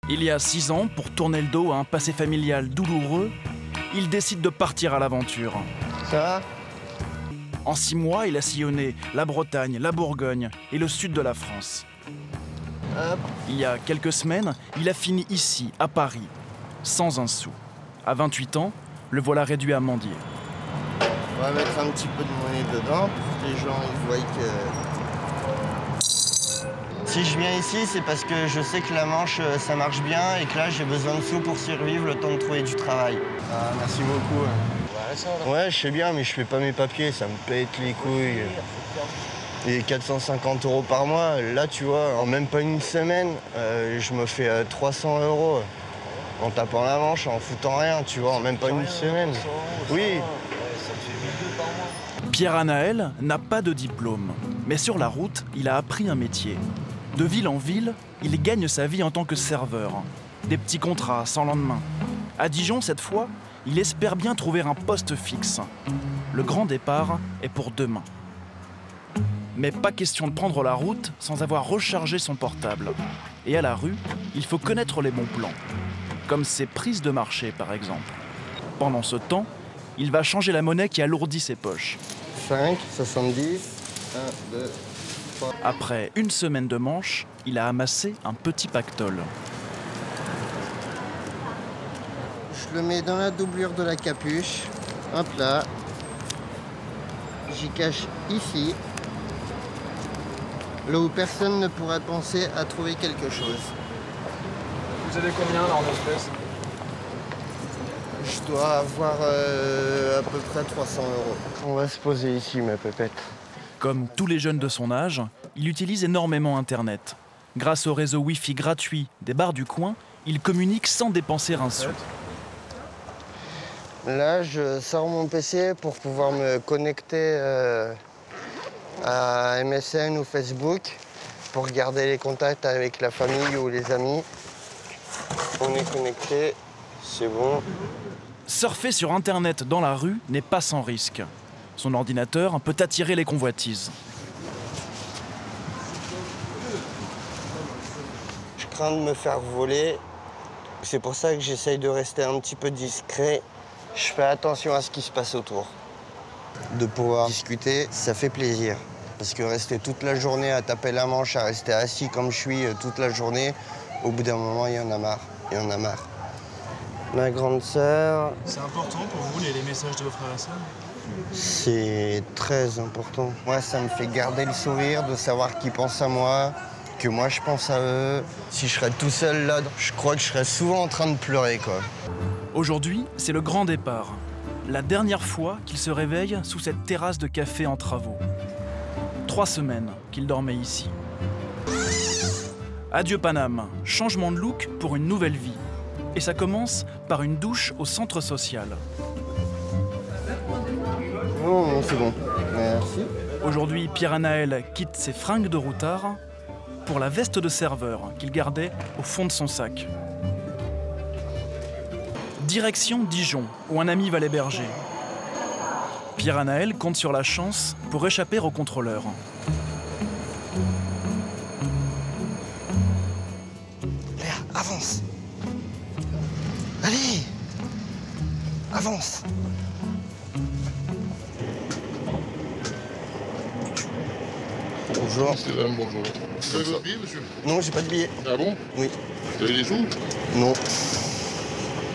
Il y a 6 ans, pour tourner le dos à un passé familial douloureux, il décide de partir à l'aventure. Ça va ? En 6 mois, il a sillonné la Bretagne, la Bourgogne et le sud de la France. Hop. Il y a quelques semaines, il a fini ici, à Paris, sans un sou. À 28 ans, le voilà réduit à mendier. On va mettre un petit peu de monnaie dedans pour que les gens ils voient que... Si je viens ici, c'est parce que je sais que la Manche, ça marche bien et que là, j'ai besoin de sous pour survivre le temps de trouver du travail. Ah, merci beaucoup. Ouais, je sais bien, mais je fais pas mes papiers, ça me pète les couilles. Et 450 € par mois, là, tu vois, en même pas une semaine, je me fais 300 € en tapant la Manche, en foutant rien, tu vois, en même pas une semaine. Oui. Pierre Anaël n'a pas de diplôme, mais sur la route, il a appris un métier. De ville en ville, il gagne sa vie en tant que serveur. Des petits contrats sans lendemain. À Dijon, cette fois, il espère bien trouver un poste fixe. Le grand départ est pour demain. Mais pas question de prendre la route sans avoir rechargé son portable. Et à la rue, il faut connaître les bons plans. Comme ses prises de marché, par exemple. Pendant ce temps, il va changer la monnaie qui alourdit ses poches. 5, 70, 1, 2, 3. Après une semaine de manche, il a amassé un petit pactole. Je le mets dans la doublure de la capuche. Hop là. J'y cache ici. Là où personne ne pourrait penser à trouver quelque chose. Vous avez combien là en espèces? Je dois avoir à peu près 300 €. On va se poser ici, ma pépette. Comme tous les jeunes de son âge, il utilise énormément Internet. Grâce au réseau Wi-Fi gratuit des bars du coin, il communique sans dépenser un sou. Là, je sors mon PC pour pouvoir me connecter à MSN ou Facebook pour garder les contacts avec la famille ou les amis. On est connecté, c'est bon. Surfer sur Internet dans la rue n'est pas sans risque. Son ordinateur peut attirer les convoitises. Je crains de me faire voler. C'est pour ça que j'essaye de rester un petit peu discret. Je fais attention à ce qui se passe autour. De pouvoir discuter, ça fait plaisir. Parce que rester toute la journée à taper la manche, à rester assis comme je suis toute la journée, au bout d'un moment, il y en a marre. Il y en a marre. Ma grande sœur... C'est important pour vous les messages de vos frères et sœurs? C'est très important. Moi, ça me fait garder le sourire de savoir qu'ils pensent à moi, que moi, je pense à eux. Si je serais tout seul là, je crois que je serais souvent en train de pleurer, quoi. Aujourd'hui, c'est le grand départ. La dernière fois qu'il se réveille sous cette terrasse de café en travaux. 3 semaines qu'il dormait ici. Adieu Paname, changement de look pour une nouvelle vie. Et ça commence par une douche au centre social. Non, c'est bon. Merci. Aujourd'hui, Pierre Anaël quitte ses fringues de routard pour la veste de serveur qu'il gardait au fond de son sac. Direction Dijon, où un ami va l'héberger. Pierre Anaël compte sur la chance pour échapper au contrôleur. Léa, avance. Allez, avance. Bonjour. Bonjour. Vous avez votre billet, monsieur? Non, j'ai pas de billet. Ah bon? Oui. Vous avez des sous? Non.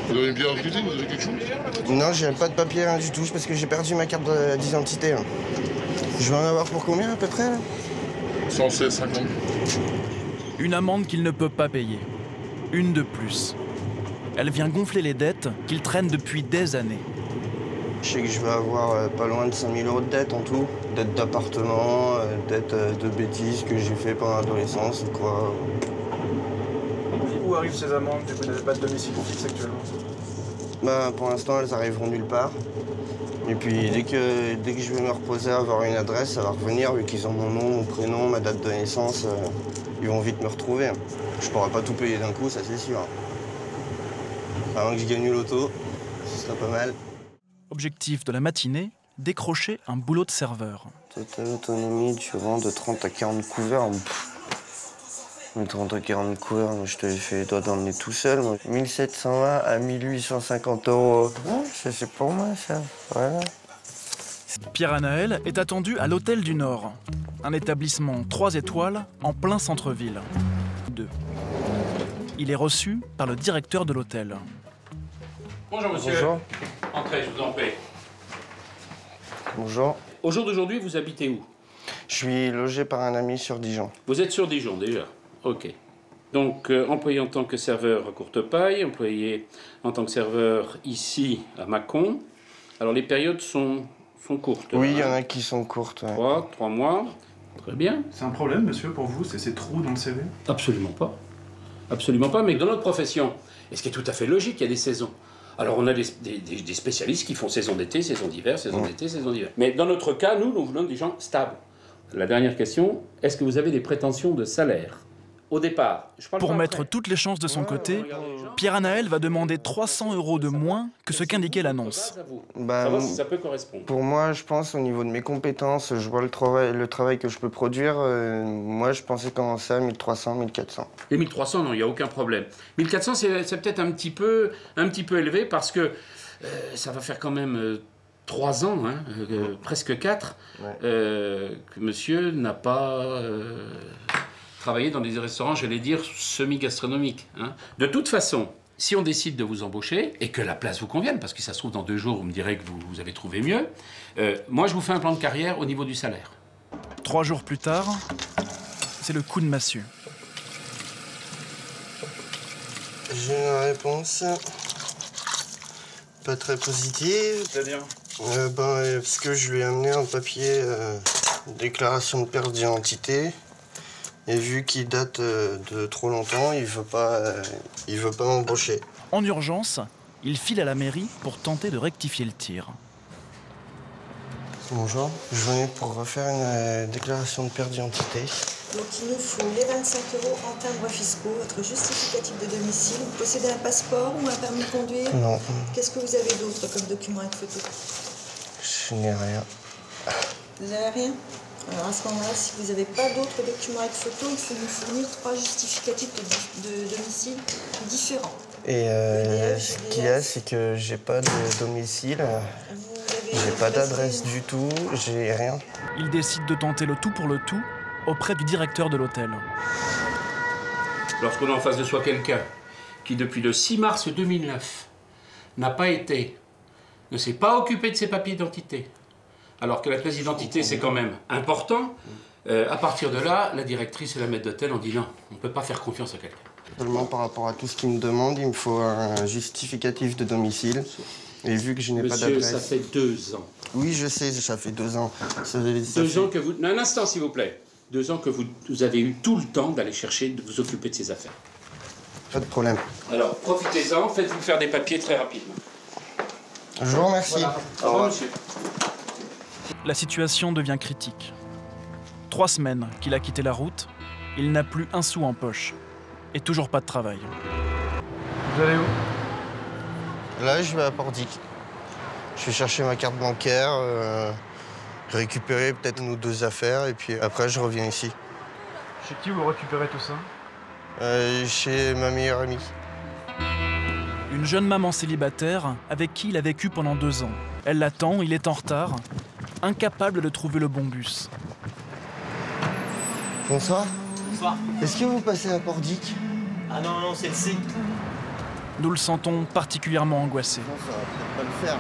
Vous avez une bière à vous avez quelque chose? Non, j'ai pas de papier, rien du tout, parce que j'ai perdu ma carte d'identité. Je vais en avoir pour combien à peu près là? 116,50. Une amende qu'il ne peut pas payer. Une de plus. Elle vient gonfler les dettes qu'il traîne depuis des années. Je sais que je vais avoir pas loin de 5 000 € de dettes en tout. Dettes d'appartement, dettes de bêtises que j'ai fait pendant l'adolescence ou quoi. Où arrivent ces amendes? Vous n'avez pas de domicile fixe actuellement? Bah, pour l'instant, elles arriveront nulle part. Et puis, dès que je vais me reposer à avoir une adresse, ça va revenir, vu qu'ils ont mon nom, mon prénom, ma date de naissance. Ils vont vite me retrouver. Je pourrai pas tout payer d'un coup, ça c'est sûr. Avant que je gagne l'auto, ce serait pas mal. Objectif de la matinée, décrocher un boulot de serveur. Totale autonomie durant de 30 à 40 couverts. Le 30 40 courir, moi, je te fais toi d'emmener tout seul. Moi. 1720 à 1850 €. Ouais, ça c'est pour moi ça. Voilà. Pierre Anaël est attendu à l'Hôtel du Nord, un établissement 3 étoiles en plein centre-ville. Il est reçu par le directeur de l'hôtel. Bonjour monsieur. Bonjour. Entrez, je vous en prie. Bonjour. Au jour d'aujourd'hui, vous habitez où? Je suis logé par un ami sur Dijon. Vous êtes sur Dijon déjà. Ok. Donc, employé en tant que serveur à Courtepaille, employé en tant que serveur ici à Mâcon. Alors les périodes sont courtes. Oui, il y hein. en a qui sont courtes. Ouais. 3 mois. Très bien. C'est un problème, monsieur, pour vous, c'est ces trous dans le CV? Absolument pas. Absolument pas, mais dans notre profession, et ce qui est tout à fait logique, il y a des saisons. Alors on a des spécialistes qui font saison d'été, saison d'hiver, saison d'été, saison d'hiver. Mais dans notre cas, nous voulons des gens stables. La dernière question, est-ce que vous avez des prétentions de salaire? Au départ, je parle Pour pas mettre après. toutes les chances de son côté, Pierre Anaël va demander 300 € de moins que ce qu'indiquait l'annonce. Bah, Savoir si ça peut correspondre. pour moi, je pense au niveau de mes compétences, je vois le travail que je peux produire. Moi, je pensais commencer à 1300, 1400. Les 1300, non, il n'y a aucun problème. 1400, c'est peut-être un petit peu élevé parce que ça va faire quand même 3 ans, hein, presque 4, Ouais. que monsieur n'a pas travaillé dans des restaurants, j'allais dire, semi-gastronomiques. Hein. De toute façon, si on décide de vous embaucher et que la place vous convienne, parce que ça se trouve dans 2 jours, vous me direz que vous avez trouvé mieux, moi je vous fais un plan de carrière au niveau du salaire. 3 jours plus tard, c'est le coup de massue. J'ai une réponse pas très positive. C'est-à-dire? Parce que je lui ai amené un papier déclaration de perte d'identité. Et vu qu'il date de trop longtemps, il veut pas m'embaucher. En urgence, il file à la mairie pour tenter de rectifier le tir. Bonjour, je venais pour refaire une déclaration de perte d'identité. Donc il nous faut les 25 € en timbres fiscaux, votre justificatif de domicile. Vous possédez un passeport ou un permis de conduire? Non, Qu'est-ce que vous avez d'autre comme document avec photo? je n'ai rien. Vous n'avez rien? Alors à ce moment-là, si vous n'avez pas d'autres documents avec photo, il faut nous fournir 3 justificatifs de domicile différents. Et ce qu'il y a, c'est que j'ai pas de domicile, j'ai pas d'adresse du tout, j'ai rien. Il décide de tenter le tout pour le tout auprès du directeur de l'hôtel. Lorsqu'on a en face de soi quelqu'un qui, depuis le 6 mars 2009, ne s'est pas occupé de ses papiers d'identité, alors que la pièce d'identité, c'est quand même important, à partir de là, la directrice et la maître d'hôtel ont dit non, on ne peut pas faire confiance à quelqu'un. Seulement par rapport à tout ce qu'il me demande, il me faut un justificatif de domicile. Et vu que je n'ai pas Monsieur, d'adresse... ça fait 2 ans. Oui, je sais, ça fait 2 ans. Ça 2 fait- ans que vous... Un instant, s'il vous plaît. 2 ans que vous avez eu tout le temps d'aller chercher, de vous occuper de ces affaires. Pas de problème. Alors, profitez-en, faites-vous faire des papiers très rapidement. Je vous remercie. Voilà. Au revoir, monsieur. La situation devient critique. 3 semaines qu'il a quitté la route, il n'a plus un sou en poche. Et toujours pas de travail. Vous allez où? Là, je vais à Pordic. Je vais chercher ma carte bancaire, récupérer peut-être 1 ou 2 affaires, et puis après, je reviens ici. Chez qui vous récupérez tout ça? Chez ma meilleure amie. Une jeune maman célibataire avec qui il a vécu pendant 2 ans. Elle l'attend, il est en retard, incapable de trouver le bon bus. Bonsoir. Bonsoir. Est-ce que vous passez à Pordic? Ah non, c'est le C. Nous le sentons particulièrement angoissé. Non, ça va peut-être pas le faire.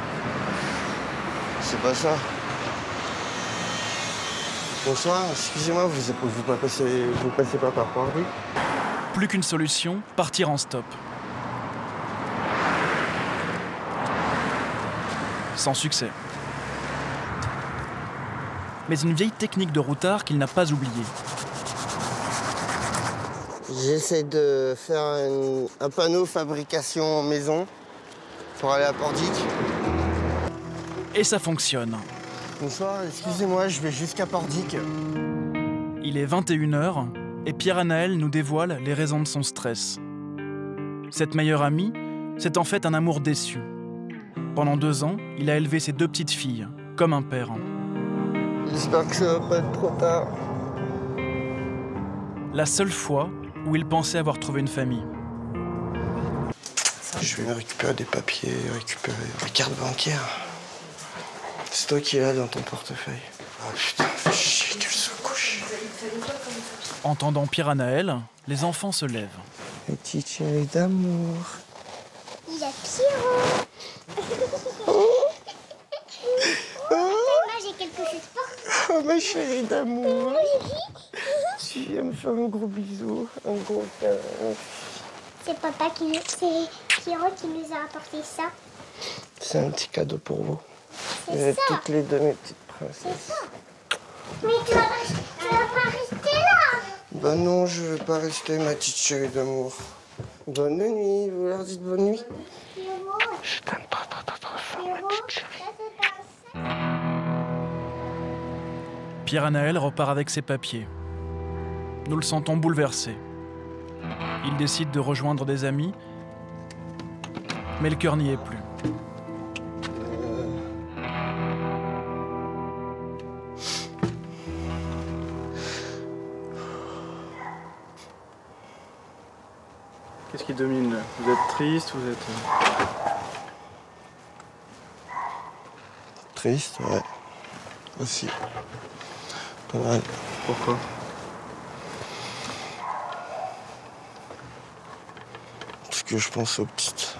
C'est pas ça. Bonsoir, excusez-moi, vous passez pas par Pordic? Plus qu'une solution, partir en stop. Sans succès. Mais une vieille technique de routard qu'il n'a pas oubliée. J'essaie de faire un panneau fabrication maison pour aller à Pordic. Et ça fonctionne. Bonsoir, excusez-moi, je vais jusqu'à Pordic. Il est 21 h et Pierre Anaël nous dévoile les raisons de son stress. Cette meilleure amie, c'est en fait un amour déçu. Pendant 2 ans, il a élevé ses 2 petites filles, comme un père. J'espère que ça va pas être trop tard. La seule fois où il pensait avoir trouvé une famille. Je vais récupérer des papiers, récupérer ma carte bancaire. C'est toi qui l'as dans ton portefeuille. Oh putain, fais chier qu'elle se couche. Entendant Pierre-Anaël, les enfants se lèvent. Les petites chéries d'amour. Il a Pierrot. Moi, j'ai quelque chose pour toi. Oh ma chérie d'amour. Tu viens me faire un gros bisou, un gros câlin. C'est papa c'est Pierrot qui nous a apporté ça. C'est un petit cadeau pour vous. Vous C'est êtes ça. toutes les deux mes petites C'est princesses. ça. Mais tu vas pas rester là. Bah non, je veux pas rester, ma petite chérie d'amour. Bonne nuit, vous leur dites bonne nuit. Pierrot, Je t'aime pas trop fort, ma Pierrot, petite chérie. ça c'est pas ça. Pierre-Anaël repart avec ses papiers. Nous le sentons bouleversé. Il décide de rejoindre des amis, mais le cœur n'y est plus. Qu'est-ce qui domine? Vous êtes triste, vous êtes... Triste, ouais. Aussi. Pas mal. Pourquoi? Parce que je pense aux petites.